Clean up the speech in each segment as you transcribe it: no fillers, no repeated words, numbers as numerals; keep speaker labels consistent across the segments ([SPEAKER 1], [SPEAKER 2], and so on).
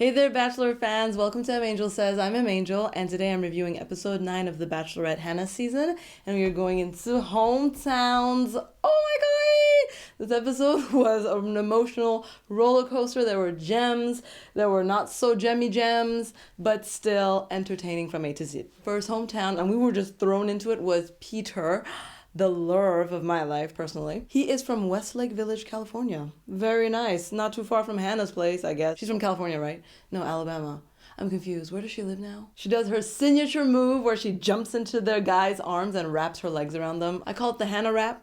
[SPEAKER 1] Hey there, Bachelor fans. Welcome to M Angel Says. I'm M Angel, and today I'm reviewing episode 9 of the Bachelorette Hannah season, and we are going into hometowns. Oh my god! This episode was an emotional roller coaster. There were gems, there were not so gemmy gems, but still entertaining from A to Z. First hometown, and we were just thrown into it, was Peter. The love of my life, personally. He is from Westlake Village, California. Very nice. Not too far from Hannah's place, I guess. She's from California, right? No, Alabama. I'm confused. Where does she live now? She does her signature move where she jumps into their guy's arms and wraps her legs around them. I call it the Hannah wrap,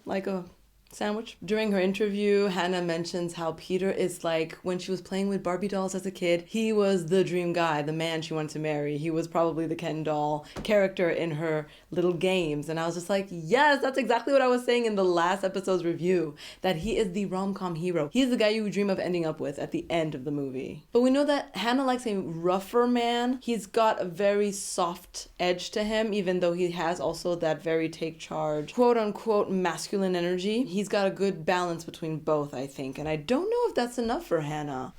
[SPEAKER 1] like a sandwich. During her interview, Hannah mentions how Peter is like when she was playing with Barbie dolls as a kid. He was the dream guy, the man she wanted to marry. He was probably the Ken doll character in her little games. And I was just like, yes, that's exactly what I was saying in the last episode's review, that he is the rom-com hero. He's the guy you dream of ending up with at the end of the movie. But we know that Hannah likes a rougher man. He's got a very soft edge to him, even though he has also that very take charge, quote unquote, masculine energy. He's got a good balance between both, I think, and I don't know if that's enough for Hannah.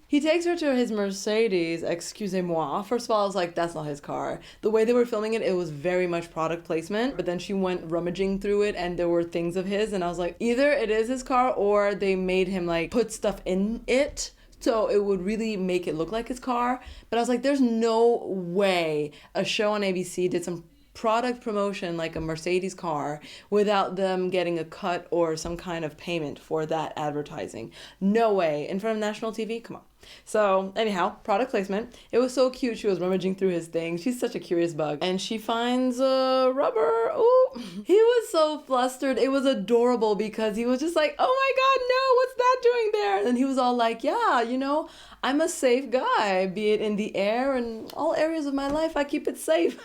[SPEAKER 1] He takes her to his Mercedes, excusez-moi. First of all, I was like, that's not his car. The way they were filming it, it was very much product placement, but then she went rummaging through it and there were things of his, and I was like, either it is his car or they made him like put stuff in it so it would really make it look like his car. But I was like, there's no way a show on ABC did some product promotion like a Mercedes car without them getting a cut or some kind of payment for that advertising. No way. In front of national TV? Come on. So anyhow, product placement. It was so cute. She was rummaging through his things. She's such a curious bug. And she finds a rubber. Ooh. He was so flustered. It was adorable because he was just like, oh my god, no, what's that doing there? And he was all like, yeah, I'm a safe guy, be it in the air and all areas of my life, I keep it safe.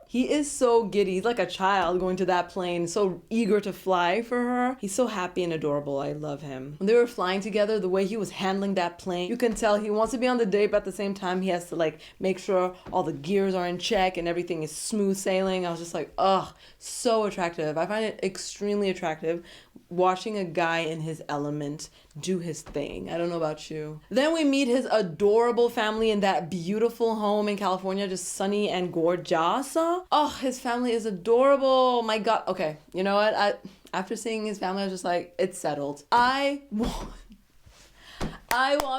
[SPEAKER 1] He is so giddy. He's like a child going to that plane, so eager to fly for her. He's so happy and adorable. I love him. When they were flying together, the way he was handling that plane, you can tell he wants to be on the date, but at the same time, he has to like make sure all the gears are in check and everything is smooth sailing. I was just like, ugh, so attractive. I find it extremely attractive watching a guy in his element do his thing. I don't know about you. Then we meet his adorable family in that beautiful home in California, just sunny and gorgeous. Oh, his family is adorable. My god. Okay, you know what? After seeing his family, I was just like, it's settled. I want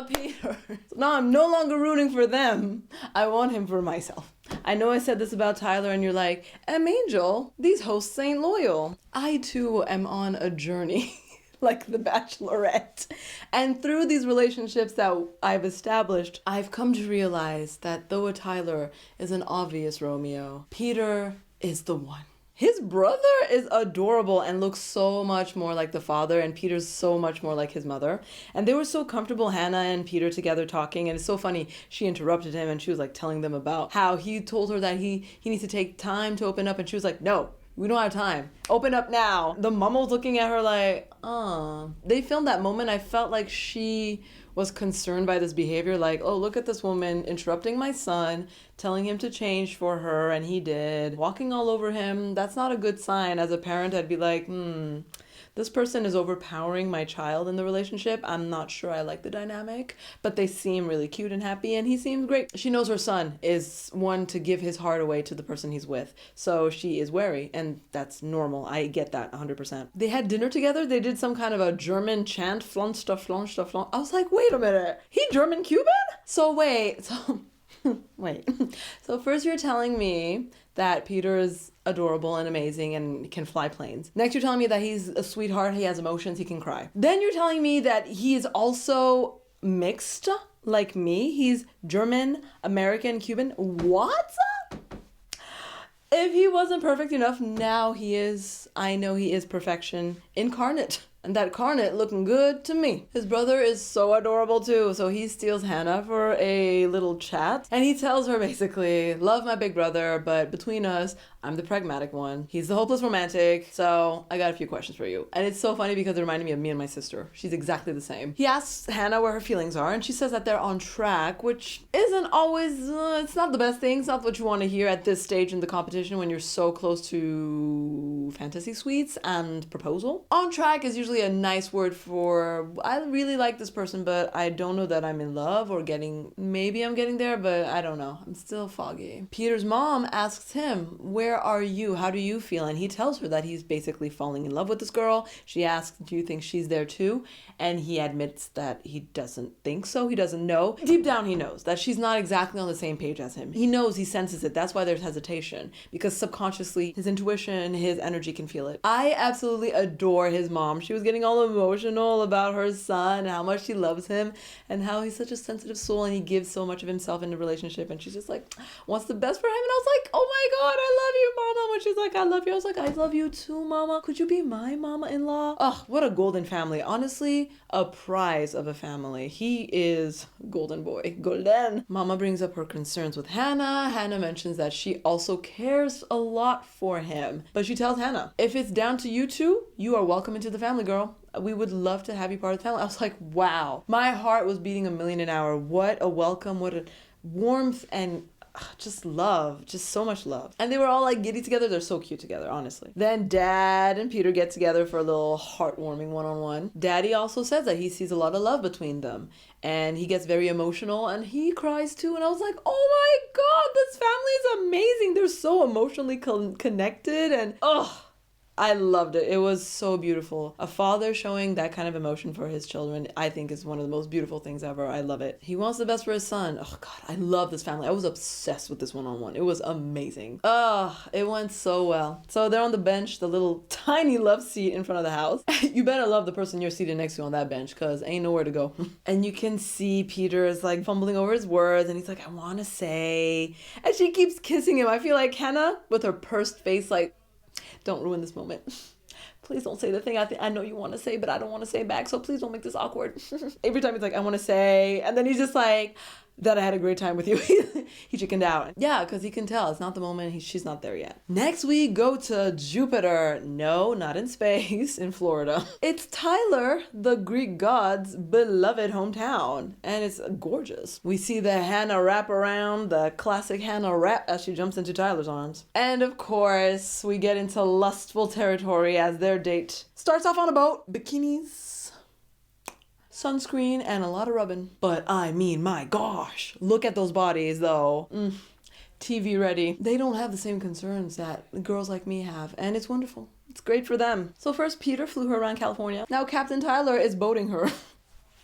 [SPEAKER 1] Peter. So now I'm no longer rooting for them. I want him for myself. I know I said this about Tyler and you're like, Angel, these hosts ain't loyal. I too am on a journey like the Bachelorette. And through these relationships that I've established, I've come to realize that though Tyler is an obvious Romeo, Peter is the one. His brother is adorable and looks so much more like the father, and Peter's so much more like his mother. And they were so comfortable, Hannah and Peter together talking, and it's so funny. She interrupted him and she was like telling them about how he told her that he needs to take time to open up, and she was like, no, we don't have time. Open up now. The mom was looking at her like, They filmed that moment. I felt like she was concerned by this behavior, like, oh, look at this woman interrupting my son, telling him to change for her, and he did. Walking all over him, that's not a good sign. As a parent, I'd be like, this person is overpowering my child in the relationship. I'm not sure I like the dynamic, but they seem really cute and happy, and he seems great. She knows her son is one to give his heart away to the person he's with, so she is wary, and that's normal. I get that 100%. They had dinner together. They did some kind of a German chant, flunch. I was like, wait a minute, he German Cuban? Wait. So first you're telling me that Peter is adorable and amazing and can fly planes. Next you're telling me that he's a sweetheart, he has emotions, he can cry. Then you're telling me that he is also mixed like me. He's German, American, Cuban. What? If he wasn't perfect enough, now he is. I know he is perfection incarnate. And that carnate looking good to me. His brother is so adorable too. So he steals Hannah for a little chat. And he tells her basically, love my big brother, but between us, I'm the pragmatic one. He's the hopeless romantic. So I got a few questions for you. And it's so funny because it reminded me of me and my sister. She's exactly the same. He asks Hannah where her feelings are, and she says that they're on track, which isn't always, it's not the best thing. It's not what you want to hear at this stage in the competition when you're so close to fantasy suites and proposal. On track is usually usually a nice word for, I really like this person, but I don't know that I'm in love or maybe I'm getting there, but I don't know. I'm still foggy. Peter's mom asks him, where are you? How do you feel? And he tells her that he's basically falling in love with this girl. She asks, do you think she's there too? And he admits that he doesn't think so. He doesn't know. Deep down, he knows that she's not exactly on the same page as him. He knows, he senses it. That's why there's hesitation, because subconsciously his intuition, his energy can feel it. I absolutely adore his mom. She was getting all emotional about her son and how much she loves him and how he's such a sensitive soul and he gives so much of himself in the relationship, and she's just like wants the best for him. And I was like, oh my god, I love you, mama. When she's like, I love you, I was like, I love you too, mama. Could you be my mama-in-law? Oh, what a golden family. Honestly, a prize of a family. He is golden boy. Golden. Mama brings up her concerns with Hannah. Hannah mentions that she also cares a lot for him, but she tells Hannah, if it's down to you two, you are welcome into the family, girl. We would love to have you part of the family. I was like, wow. My heart was beating a million an hour. What a welcome, what a warmth, and just love, just so much love. And they were all like giddy together. They're so cute together, honestly. Then Dad and Peter get together for a little heartwarming one-on-one. Daddy also says that he sees a lot of love between them, and he gets very emotional and he cries too. And I was like, oh my god, this family is amazing. They're so emotionally connected, and I loved it. It was so beautiful. A father showing that kind of emotion for his children, I think, is one of the most beautiful things ever. I love it. He wants the best for his son. Oh god, I love this family. I was obsessed with this one-on-one. It was amazing. It went so well. So they're on the bench, the little tiny love seat in front of the house. You better love the person you're seated next to on that bench, because ain't nowhere to go. And you can see Peter is like fumbling over his words, and he's like, I want to say. And she keeps kissing him. I feel like Hannah, with her pursed face, like, don't ruin this moment. Please don't say the thing I know you want to say, but I don't want to say back, so please don't make this awkward. Every time he's like, I want to say, and then he's just like, that I had a great time with you. He chickened out. Yeah, because he can tell it's not the moment. She's not there yet. Next we go to Jupiter. No, not in space, in Florida. It's Tyler, the Greek god's beloved hometown, and it's gorgeous. We see the Hannah wrap around, the classic Hannah wrap as she jumps into Tyler's arms. And of course, we get into lustful territory as their date starts off on a boat, bikinis, sunscreen, and a lot of rubbing. But I mean, my gosh, look at those bodies though. TV ready. They don't have the same concerns that girls like me have, and it's wonderful. It's great for them. So first Peter flew her around California. Now Captain Tyler is boating her.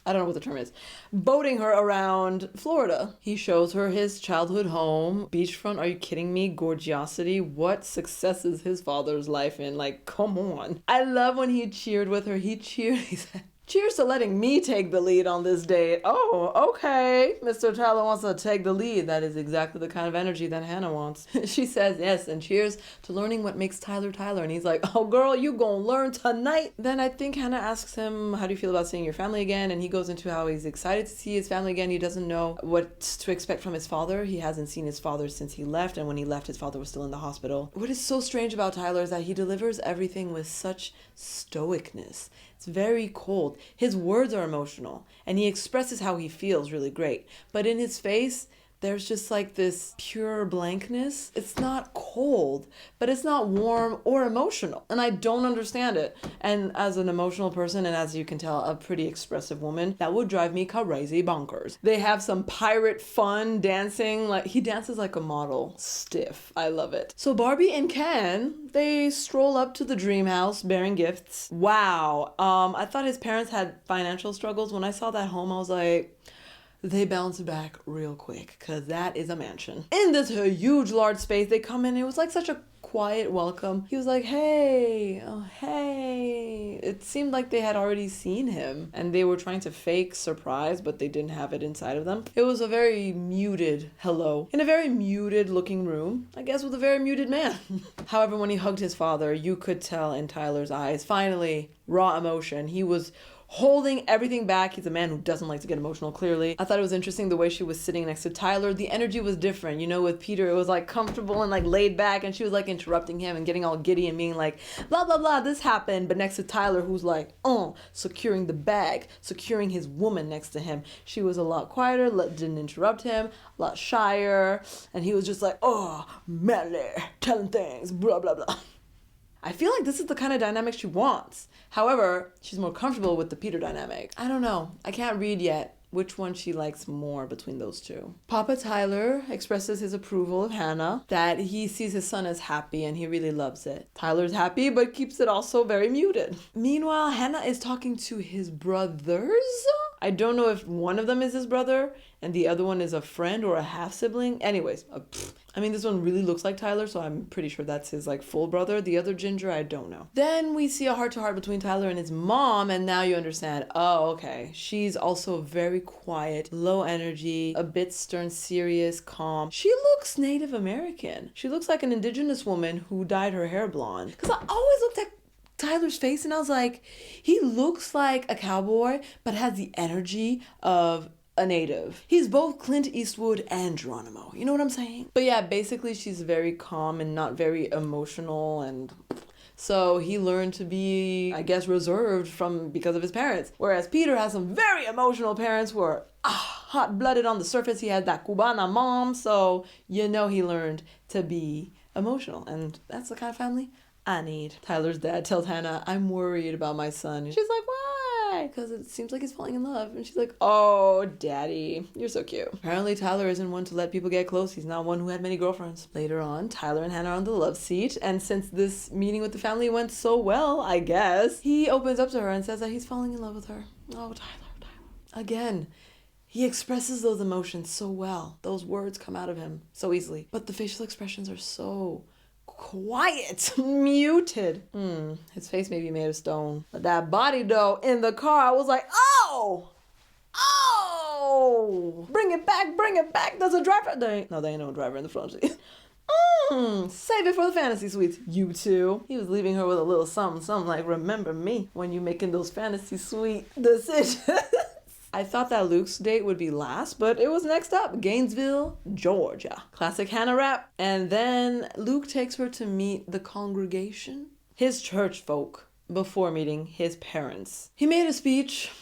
[SPEAKER 1] I don't know what the term is. Boating her around Florida. He shows her his childhood home. Beachfront, are you kidding me? Gorgeosity. What success is his father's life in? Like, come on. I love when he cheered with her. He cheered. He said, cheers to letting me take the lead on this date. Oh, okay. Mr. Tyler wants to take the lead. That is exactly the kind of energy that Hannah wants. She says yes, and cheers to learning what makes Tyler Tyler. And he's like, oh girl, you gonna learn tonight. Then I think Hannah asks him, how do you feel about seeing your family again? And he goes into how he's excited to see his family again. He doesn't know what to expect from his father. He hasn't seen his father since he left, and when he left, his father was still in the hospital. What is so strange about Tyler is that he delivers everything with such stoicness. It's very cold. His words are emotional, and he expresses how he feels really great. But in his face, there's just like this pure blankness. It's not cold, but it's not warm or emotional. And I don't understand it. And as an emotional person, and as you can tell, a pretty expressive woman, that would drive me crazy bonkers. They have some pirate fun dancing. Like, he dances like a model. Stiff. I love it. So Barbie and Ken, they stroll up to the dream house bearing gifts. Wow. I thought his parents had financial struggles. When I saw that home, I was like, they bounce back real quick, because that is a mansion. In this huge, large space, they come in. It was like such a quiet welcome. He was like, hey, oh, hey. It seemed like they had already seen him, and they were trying to fake surprise, but they didn't have it inside of them. It was a very muted hello in a very muted looking room, I guess, with a very muted man. However, when he hugged his father, you could tell in Tyler's eyes, finally, raw emotion. He was holding everything back. He's a man who doesn't like to get emotional, clearly. I thought it was interesting the way she was sitting next to Tyler. The energy was different. You know, with Peter, it was like comfortable and like laid back, and she was like interrupting him and getting all giddy and being like, blah, blah, blah, this happened. But next to Tyler, who's like, securing the bag, securing his woman next to him. She was a lot quieter, didn't interrupt him, a lot shyer. And he was just like, manly, telling things, blah, blah, blah. I feel like this is the kind of dynamic she wants. However, she's more comfortable with the Peter dynamic. I don't know. I can't read yet which one she likes more between those two. Papa Tyler expresses his approval of Hannah, that he sees his son as happy and he really loves it. Tyler's happy but keeps it also very muted. Meanwhile, Hannah is talking to his brothers. I don't know if one of them is his brother and the other one is a friend or a half-sibling. Anyways, I mean, this one really looks like Tyler, so I'm pretty sure that's his like full brother. The other Ginger, I don't know. Then we see a heart-to-heart between Tyler and his mom, and now you understand, oh, okay. She's also very quiet, low energy, a bit stern, serious, calm. She looks Native American. She looks like an indigenous woman who dyed her hair blonde. Because I always looked at Tyler's face and I was like, he looks like a cowboy, but has the energy of a native. He's both Clint Eastwood and Geronimo. You know what I'm saying? But yeah, basically she's very calm and not very emotional, and so he learned to be, I guess, reserved because of his parents. Whereas Peter has some very emotional parents who are hot-blooded on the surface. He had that Cubana mom, so you know he learned to be emotional, and that's the kind of family I need. Tyler's dad tells Hannah, I'm worried about my son. She's like, why? Because it seems like he's falling in love. And she's like, oh, daddy, you're so cute. Apparently Tyler isn't one to let people get close. He's not one who had many girlfriends. Later on, Tyler and Hannah are on the love seat. And since this meeting with the family went so well, I guess, he opens up to her and says that he's falling in love with her. Oh, Tyler. Again, he expresses those emotions so well. Those words come out of him so easily. But the facial expressions are so quiet, muted. His face may be made of stone, but that body though in the car, I was like, oh, bring it back. There's a driver. There ain't no driver in the front seat. Save it for the fantasy suites, you two. He was leaving her with a little something like, remember me when you making those fantasy suite decisions. I thought that Luke's date would be last, but it was next up, Gainesville, Georgia. Classic Hannah rap. And then Luke takes her to meet the congregation, his church folk, before meeting his parents. He made a speech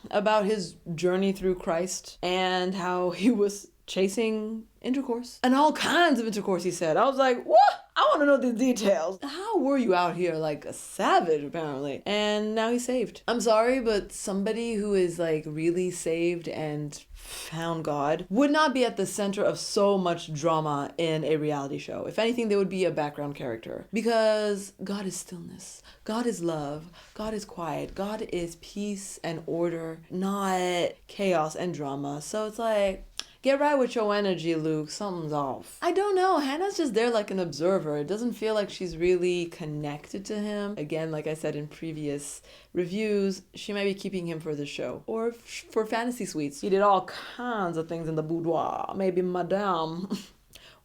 [SPEAKER 1] about his journey through Christ and how he was chasing intercourse. And all kinds of intercourse, he said. I was like, what? I want to know the details. How were you out here like a savage, apparently? And now he's saved. I'm sorry, but somebody who is like really saved and found God would not be at the center of so much drama in a reality show. If anything, they would be a background character. Because God is stillness. God is love. God is quiet. God is peace and order, not chaos and drama. So it's like, get right with your energy, Luke. Something's off. I don't know. Hannah's just there like an observer. It doesn't feel like she's really connected to him. Again, like I said in previous reviews, she might be keeping him for the show or for fantasy suites. He did all kinds of things in the boudoir. Maybe Madame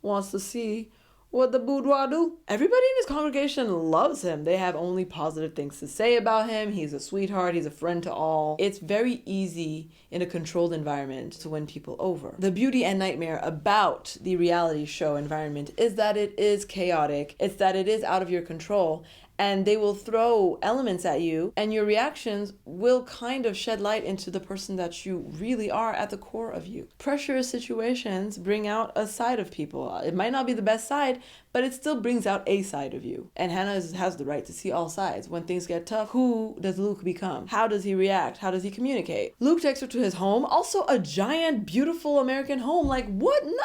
[SPEAKER 1] wants to see what the boudoir do. Everybody in his congregation loves him. They have only positive things to say about him. He's a sweetheart. He's a friend to all. It's very easy in a controlled environment to win people over. The beauty and nightmare about the reality show environment is that it is chaotic. It's that it is out of your control. And they will throw elements at you, and your reactions will kind of shed light into the person that you really are at the core of you. Pressure situations bring out a side of people. It might not be the best side, but it still brings out a side of you. And Hannah has the right to see all sides. When things get tough, who does Luke become? How does he react? How does he communicate? Luke takes her to his home, also a giant, beautiful American home. Like, what? No.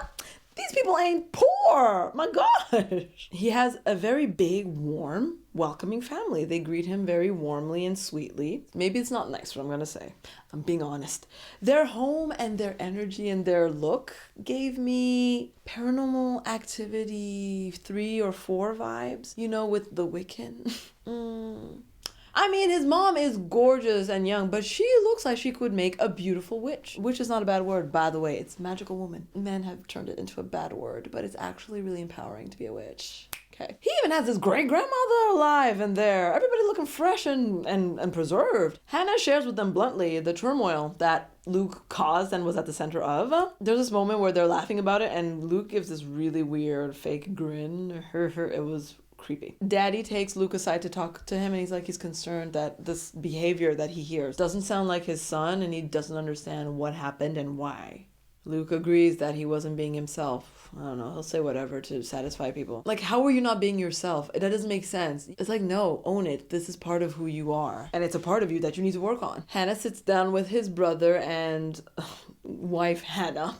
[SPEAKER 1] These people ain't poor. My gosh. He has a very big, warm, welcoming family. They greet him very warmly and sweetly. Maybe it's not nice what I'm going to say. I'm being honest. Their home and their energy and their look gave me Paranormal Activity 3 or 4 vibes. You know, with the Wiccan. I mean, his mom is gorgeous and young, but she looks like she could make a beautiful witch. Witch is not a bad word, by the way. It's magical woman. Men have turned it into a bad word, but it's actually really empowering to be a witch. Okay. He even has his great-grandmother alive in there. Everybody looking fresh and preserved. Hannah shares with them bluntly the turmoil that Luke caused and was at the center of. There's this moment where they're laughing about it, and Luke gives this really weird fake grin. It was creepy. Daddy takes Luke aside to talk to him, and he's like, he's concerned that this behavior that he hears doesn't sound like his son, and he doesn't understand what happened and why. Luke agrees that he wasn't being himself. I don't know, he'll say whatever to satisfy people. Like, how are you not being yourself? That doesn't make sense. It's like, no, own it. This is part of who you are. And it's a part of you that you need to work on. Hannah sits down with his brother and wife Hannah.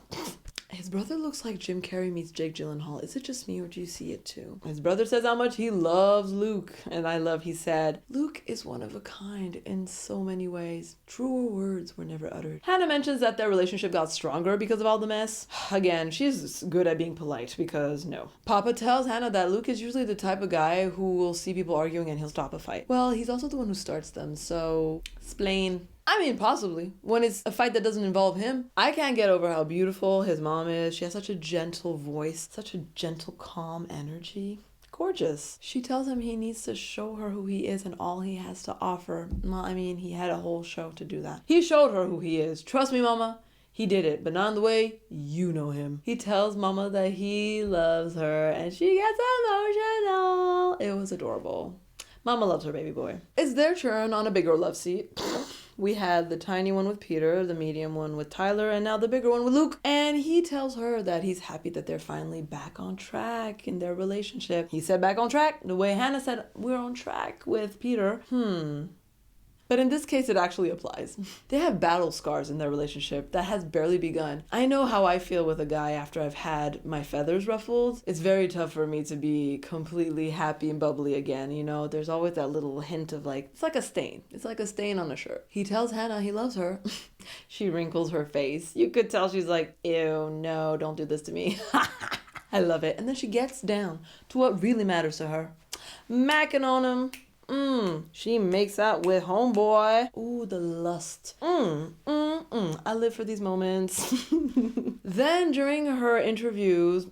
[SPEAKER 1] His brother looks like Jim Carrey meets Jake Gyllenhaal. Is it just me or do you see it too? His brother says how much he loves Luke. And I love, he said, Luke is one of a kind in so many ways. Truer words were never uttered. Hannah mentions that their relationship got stronger because of all the mess. Again, she's good at being polite because no. Papa tells Hannah that Luke is usually the type of guy who will see people arguing and he'll stop a fight. Well, he's also the one who starts them, so explain. I mean, possibly. When it's a fight that doesn't involve him. I can't get over how beautiful his mom is. She has such a gentle voice, such a gentle, calm energy. Gorgeous. She tells him he needs to show her who he is and all he has to offer. Well, I mean, he had a whole show to do that. He showed her who he is. Trust me, mama. He did it, but not in the way you know him. He tells mama that he loves her and she gets emotional. It was adorable. Mama loves her baby boy. It's their turn on a bigger love seat. We had the tiny one with Peter, the medium one with Tyler, and now the bigger one with Luke. And he tells her that he's happy that they're finally back on track in their relationship. He said back on track the way Hannah said we're on track with Peter. But in this case, it actually applies. They have battle scars in their relationship that has barely begun. I know how I feel with a guy after I've had my feathers ruffled. It's very tough for me to be completely happy and bubbly again, you know? There's always that little hint of like, it's like a stain. It's like a stain on a shirt. He tells Hannah he loves her. She wrinkles her face. You could tell she's like, ew, no, don't do this to me. I love it. And then she gets down to what really matters to her. Macking on him. She makes out with homeboy. Ooh, the lust. I live for these moments. Then during her interviews,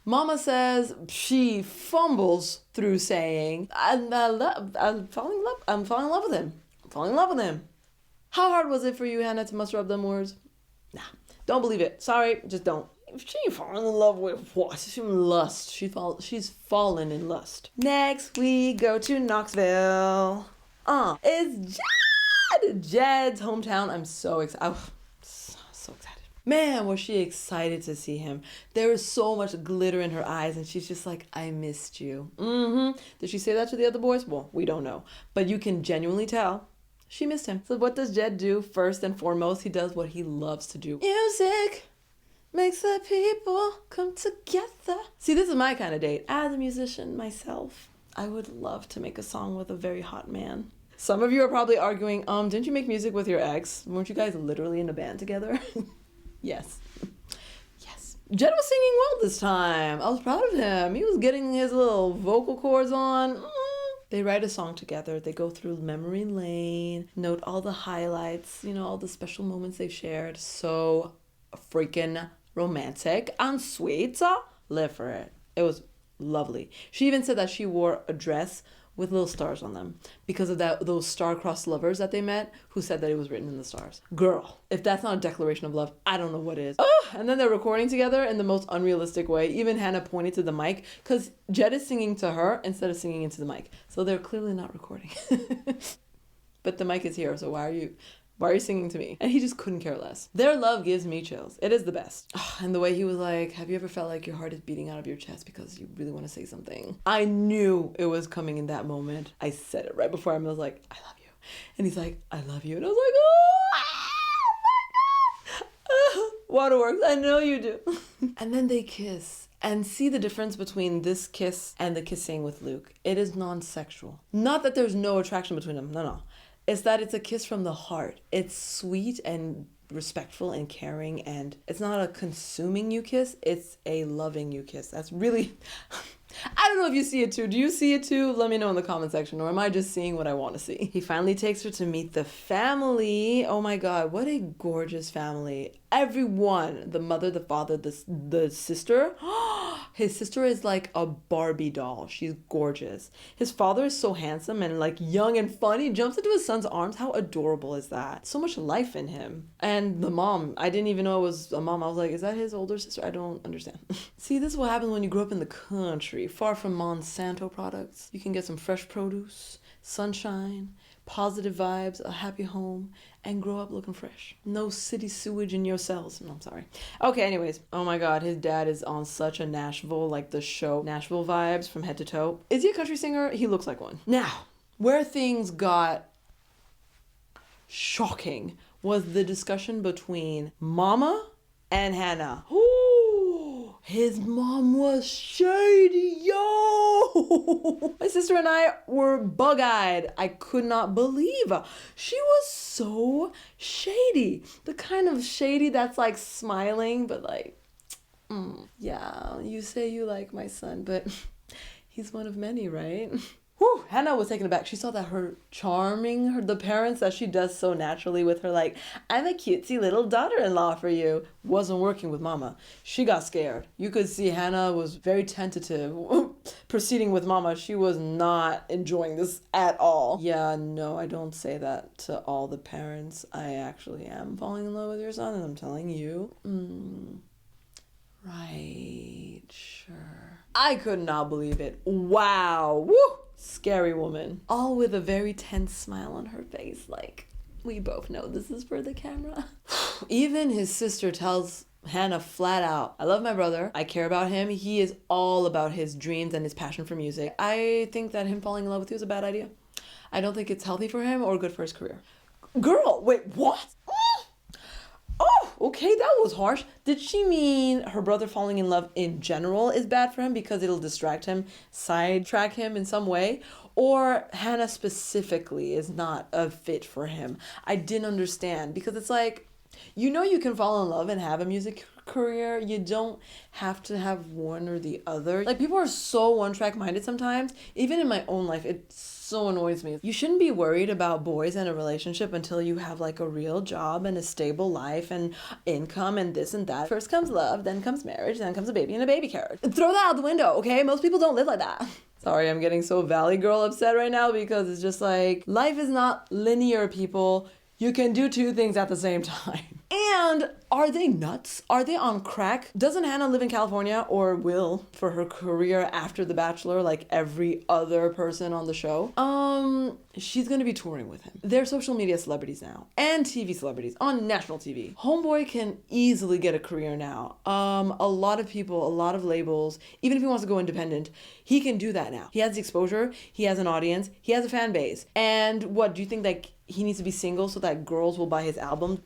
[SPEAKER 1] Mama says she fumbles through saying, I'm falling in love. I'm falling in love with him. I'm falling in love with him. How hard was it for you, Hannah, to muster up them words? Nah, don't believe it. Sorry, just don't. She ain't falling in love with what? She's in lust. She's fallen in lust. Next, we go to Knoxville. It's Jed's hometown. I'm so excited. So excited. Man, was she excited to see him. There is so much glitter in her eyes, and she's just like, I missed you. Did she say that to the other boys? Well, we don't know. But you can genuinely tell she missed him. So what does Jed do? First and foremost, he does what he loves to do. Music makes the people come together. See, this is my kind of date. As a musician myself, I would love to make a song with a very hot man. Some of you are probably arguing, didn't you make music with your ex? Weren't you guys literally in a band together? Yes. Jed was singing well this time. I was proud of him. He was getting his little vocal cords on. They write a song together. They go through memory lane, note all the highlights, all the special moments they've shared. So freaking romantic and sweet. Live for it. It was lovely. She even said that she wore a dress with little stars on them because of those star-crossed lovers that they met who said that it was written in the stars. Girl, if that's not a declaration of love, I don't know what is. And then they're recording together in the most unrealistic way. Even Hannah pointed to the mic because Jed is singing to her instead of singing into the mic. So they're clearly not recording. But the mic is here, so why are you singing to me? And he just couldn't care less. Their love gives me chills. It is the best. And the way he was like, have you ever felt like your heart is beating out of your chest because you really want to say something? I knew it was coming in that moment. I said it right before I was like, I love you. And he's like, I love you. And I was like, oh, waterworks, I know you do. And then they kiss. And see the difference between this kiss and the kissing with Luke. It is non-sexual. Not that there's no attraction between them. No. It's that it's a kiss from the heart. It's sweet and respectful and caring, and it's not a consuming you kiss, it's a loving you kiss. That's really, I don't know if you see it too. Do you see it too? Let me know in the comment section, or am I just seeing what I want to see? He finally takes her to meet the family. Oh my God, what a gorgeous family. Everyone, the mother, the father, the sister. His sister is like a Barbie doll. She's gorgeous. His father is so handsome and like young and fun. He jumps into his son's arms. How adorable is that? So much life in him. And the mom, I didn't even know it was a mom. I was like, is that his older sister? I don't understand. See, this is what happens when you grow up in the country, far from Monsanto products. You can get some fresh produce, sunshine, positive vibes, a happy home, and grow up looking fresh. No city sewage in your cells. No, I'm sorry. Okay, anyways. Oh my god, his dad is on such a Nashville, like the show, Nashville vibes from head to toe. Is he a country singer? He looks like one. Now, where things got shocking was the discussion between Mama and Hannah. Ooh, his mom was shady, yo! My sister and I were bug-eyed. I could not believe she was so shady. The kind of shady that's like smiling, but like, yeah, you say you like my son, but he's one of many, right? Whew, Hannah was taken aback. She saw that the parents that she does so naturally with her, like, I'm a cutesy little daughter-in-law for you, wasn't working with Mama. She got scared. You could see Hannah was very tentative proceeding with Mama. She was not enjoying this at all. Yeah, no, I don't say that to all the parents. I actually am falling in love with your son, and I'm telling you. Right, sure. I could not believe it. Wow. Woo! Scary woman. All with a very tense smile on her face, like, we both know this is for the camera. Even his sister tells Hannah flat out, I love my brother. I care about him. He is all about his dreams and his passion for music. I think that him falling in love with you is a bad idea. I don't think it's healthy for him or good for his career. Girl, wait, what? Oh, okay, that was harsh. Did she mean her brother falling in love in general is bad for him because it'll distract him, sidetrack him in some way? Or Hannah specifically is not a fit for him? I didn't understand, because it's like, you know, you can fall in love and have a music career. You don't have to have one or the other. Like, people are so one-track minded sometimes. Even in my own life, it so annoys me. You shouldn't be worried about boys and a relationship until you have like a real job and a stable life and income and this and that. First comes love, then comes marriage, then comes a baby and a baby carriage. Throw that out the window, okay? Most people don't live like that. Sorry, I'm getting so Valley Girl upset right now, because it's just like, life is not linear, people. You can do two things at the same time. And are they nuts? Are they on crack? Doesn't Hannah live in California, or will, for her career after The Bachelor, like every other person on the show? She's gonna be touring with him. They're social media celebrities now, and TV celebrities on national TV. Homeboy can easily get a career now. A lot of people, a lot of labels, even if he wants to go independent, he can do that now. He has the exposure, he has an audience, he has a fan base. And what, do you think that he needs to be single so that girls will buy his album?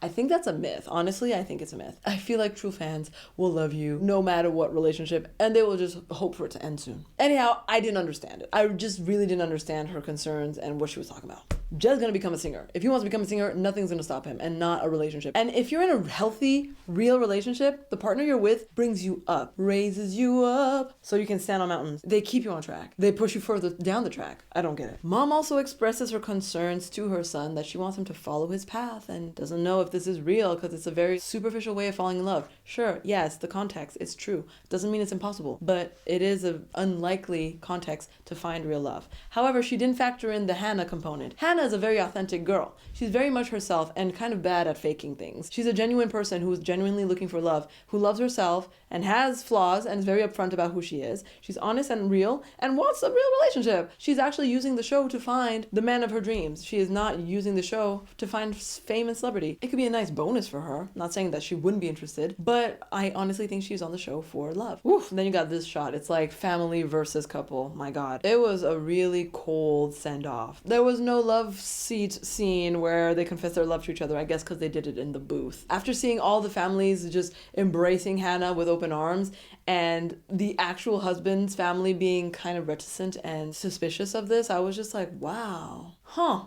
[SPEAKER 1] I think that's a myth. Honestly, I think it's a myth. I feel like true fans will love you no matter what relationship, and they will just hope for it to end soon. Anyhow, I didn't understand it. I just really didn't understand her concerns and what she was talking about. Jed's gonna become a singer. If he wants to become a singer, nothing's gonna stop him, and not a relationship. And if you're in a healthy, real relationship, the partner you're with brings you up, raises you up, so you can stand on mountains. They keep you on track. They push you further down the track. I don't get it. Mom also expresses her concerns to her son that she wants him to follow his path and doesn't know if this is real because it's a very superficial way of falling in love. Sure, yes, the context is true. Doesn't mean it's impossible, but it is an unlikely context to find real love. However, she didn't factor in the Hannah component. Hannah is a very authentic girl. She's very much herself and kind of bad at faking things. She's a genuine person who is genuinely looking for love, who loves herself and has flaws and is very upfront about who she is. She's honest and real and wants a real relationship. She's actually using the show to find the man of her dreams. She is not using the show to find fame and celebrity. It could be a nice bonus for her. Not saying that she wouldn't be interested, but I honestly think she's on the show for love. Oof, and then you got this shot. It's like family versus couple. My God. It was a really cold send-off. There was no love seat scene where they confess their love to each other, I guess because they did it in the booth. After seeing all the families just embracing Hannah with open arms, and the actual husband's family being kind of reticent and suspicious of this, I was just like, wow. Huh.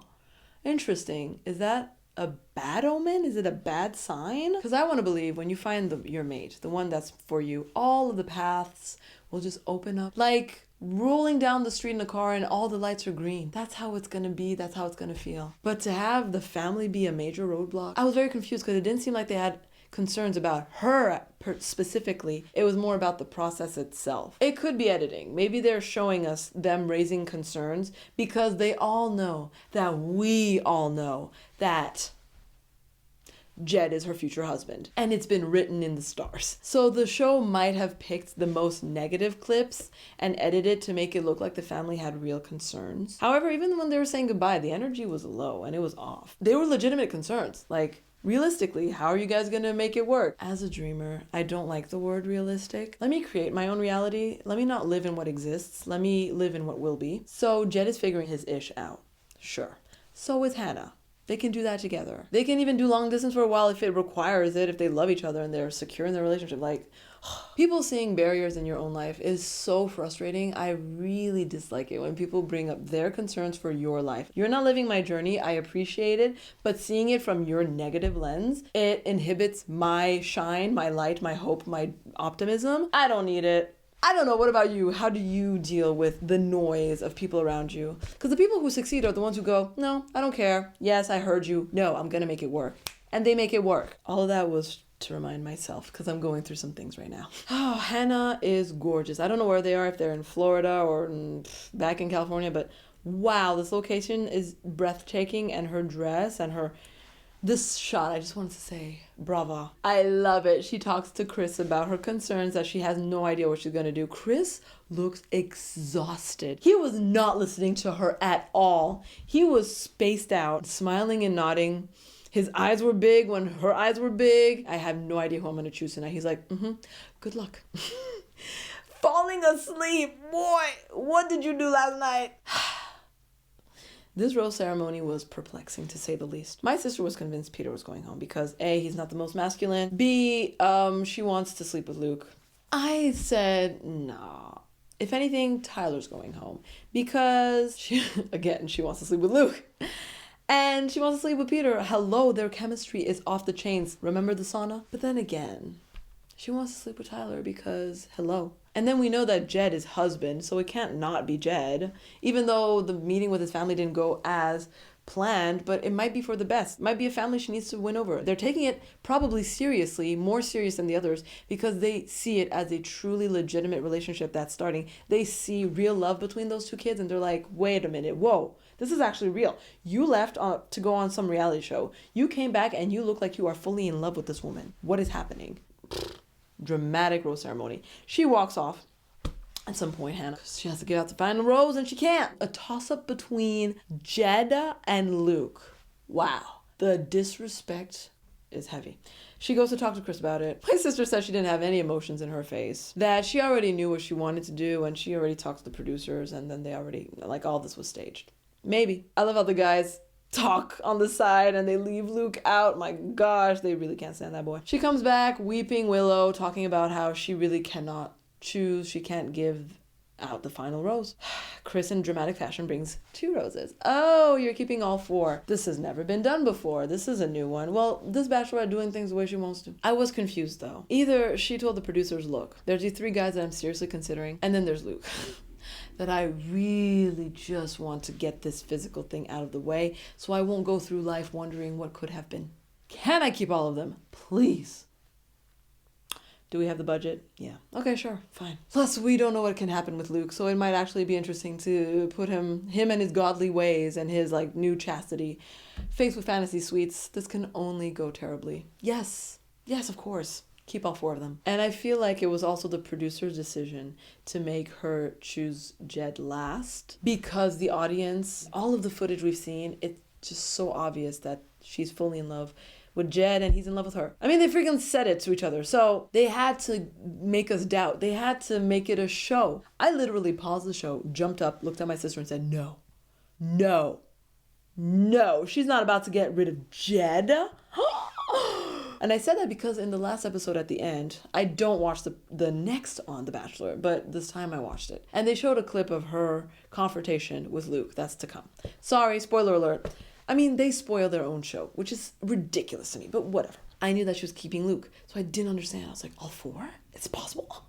[SPEAKER 1] Interesting. Is that a bad omen? Is it a bad sign? Because I want to believe when you find your mate, the one that's for you, all of the paths will just open up. Like rolling down the street in a car and all the lights are green. That's how it's gonna be. That's how it's gonna feel. But to have the family be a major roadblock, I was very confused because it didn't seem like they had concerns about her specifically. It was more about the process itself. It could be editing. Maybe they're showing us them raising concerns because they all know that we all know that Jed is her future husband. And it's been written in the stars. So the show might have picked the most negative clips and edited to make it look like the family had real concerns. However, even when they were saying goodbye, the energy was low and it was off. They were legitimate concerns. Like, realistically, how are you guys gonna make it work? As a dreamer, I don't like the word realistic. Let me create my own reality. Let me not live in what exists. Let me live in what will be. So Jed is figuring his ish out. Sure. So is Hannah. They can do that together. They can even do long distance for a while if it requires it, if they love each other and they're secure in their relationship. Like, people seeing barriers in your own life is so frustrating. I really dislike it when people bring up their concerns for your life. You're not living my journey. I appreciate it. But seeing it from your negative lens, it inhibits my shine, my light, my hope, my optimism. I don't need it. I don't know. What about you? How do you deal with the noise of people around you? Because the people who succeed are the ones who go, no, I don't care. Yes, I heard you. No, I'm going to make it work. And they make it work. All of that was to remind myself because I'm going through some things right now. Oh, Hannah is gorgeous. I don't know where they are, if they're in Florida or back in California, but wow, this location is breathtaking, and her dress and this shot, I just wanted to say, brava. I love it. She talks to Chris about her concerns that she has no idea what she's going to do. Chris looks exhausted. He was not listening to her at all. He was spaced out, smiling and nodding. His eyes were big when her eyes were big. I have no idea who I'm going to choose tonight. He's like, good luck. Falling asleep. Boy, what did you do last night? This rose ceremony was perplexing, to say the least. My sister was convinced Peter was going home because A, he's not the most masculine. B, she wants to sleep with Luke. I said, nah. If anything, Tyler's going home because she wants to sleep with Luke. And she wants to sleep with Peter. Hello, their chemistry is off the chains. Remember the sauna? But then again, she wants to sleep with Tyler because, hello. And then we know that Jed is husband, so it can't not be Jed. Even though the meeting with his family didn't go as planned, but it might be for the best. It might be a family she needs to win over. They're taking it probably seriously, more serious than the others, because they see it as a truly legitimate relationship that's starting. They see real love between those two kids, and they're like, wait a minute, whoa. This is actually real. You left to go on some reality show. You came back and you look like you are fully in love with this woman. What is happening? Dramatic rose ceremony. She walks off. At some point, Hannah, she has to give out the final rose and she can't. A toss-up between Jed and Luke. Wow. The disrespect is heavy. She goes to talk to Chris about it. My sister said she didn't have any emotions in her face. That she already knew what she wanted to do and she already talked to the producers and then they already, like, all this was staged. Maybe. I love how the guys talk on the side and they leave Luke out. My gosh, they really can't stand that boy. She comes back, weeping Willow, talking about how she really cannot choose. She can't give out the final rose. Chris, in dramatic fashion, brings 2 roses. Oh, you're keeping all 4. This has never been done before. This is a new one. Well, this Bachelorette doing things the way she wants to. I was confused, though. Either she told the producers, look, there's these 3 guys that I'm seriously considering, and then there's Luke. That I really just want to get this physical thing out of the way so I won't go through life wondering what could have been. Can I keep all of them? Please. Do we have the budget? Yeah. Okay, sure. Fine. Plus, we don't know what can happen with Luke, so it might actually be interesting to put him and his godly ways and his, like, new chastity faced with fantasy suites. This can only go terribly. Yes. Yes, of course. Keep all 4 of them. And I feel like it was also the producer's decision to make her choose Jed last because the audience, all of the footage we've seen, it's just so obvious that she's fully in love with Jed and he's in love with her. I mean, they freaking said it to each other. So they had to make us doubt. They had to make it a show. I literally paused the show, jumped up, looked at my sister and said, no, she's not about to get rid of Jed. And I said that because in the last episode at the end, I don't watch the next on The Bachelor, but this time I watched it. And they showed a clip of her confrontation with Luke. That's to come. Sorry, spoiler alert. I mean, they spoil their own show, which is ridiculous to me, but whatever. I knew that she was keeping Luke, so I didn't understand. I was like, all 4? It's possible.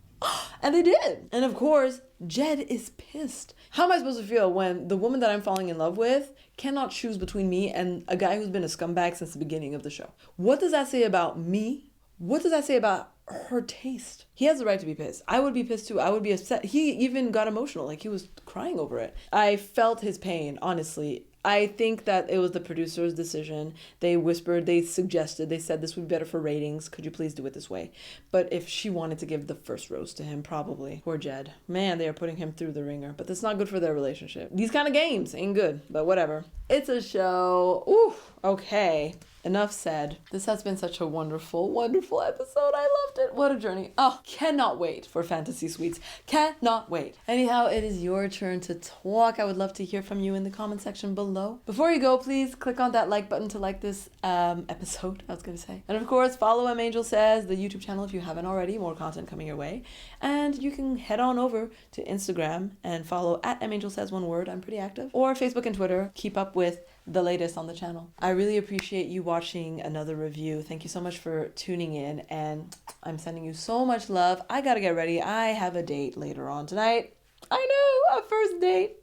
[SPEAKER 1] And they did. And of course, Jed is pissed. How am I supposed to feel when the woman that I'm falling in love with cannot choose between me and a guy who's been a scumbag since the beginning of the show? What does that say about me? What does that say about her taste? He has the right to be pissed. I would be pissed too. I would be upset. He even got emotional. Like he was crying over it. I felt his pain, honestly. I think that it was the producer's decision. They whispered, they suggested, they said this would be better for ratings. Could you please do it this way? But if she wanted to give the first rose to him, probably. Poor Jed. Man, they are putting him through the ringer. But that's not good for their relationship. These kind of games ain't good, but whatever. It's a show. Ooh, okay. Enough said. This has been such a wonderful, wonderful episode. I loved it. What a journey. Oh, cannot wait for Fantasy Suites. Cannot wait. Anyhow, it is your turn to talk. I would love to hear from you in the comment section below. Before you go, please click on that like button to like this episode, I was going to say. And of course, follow Angel Says, the YouTube channel if you haven't already. More content coming your way. And you can head on over to Instagram and follow at Angel Says one word. I'm pretty active. Or Facebook and Twitter. Keep up with the latest on the channel. I really appreciate you watching another review. Thank you so much for tuning in, and I'm sending you so much love. I gotta get ready. I have a date later on tonight. I know, a first date.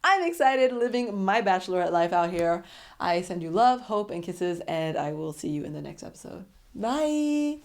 [SPEAKER 1] I'm excited living my bachelorette life out here. I send you love, hope, and kisses, and I will see you in the next episode. Bye.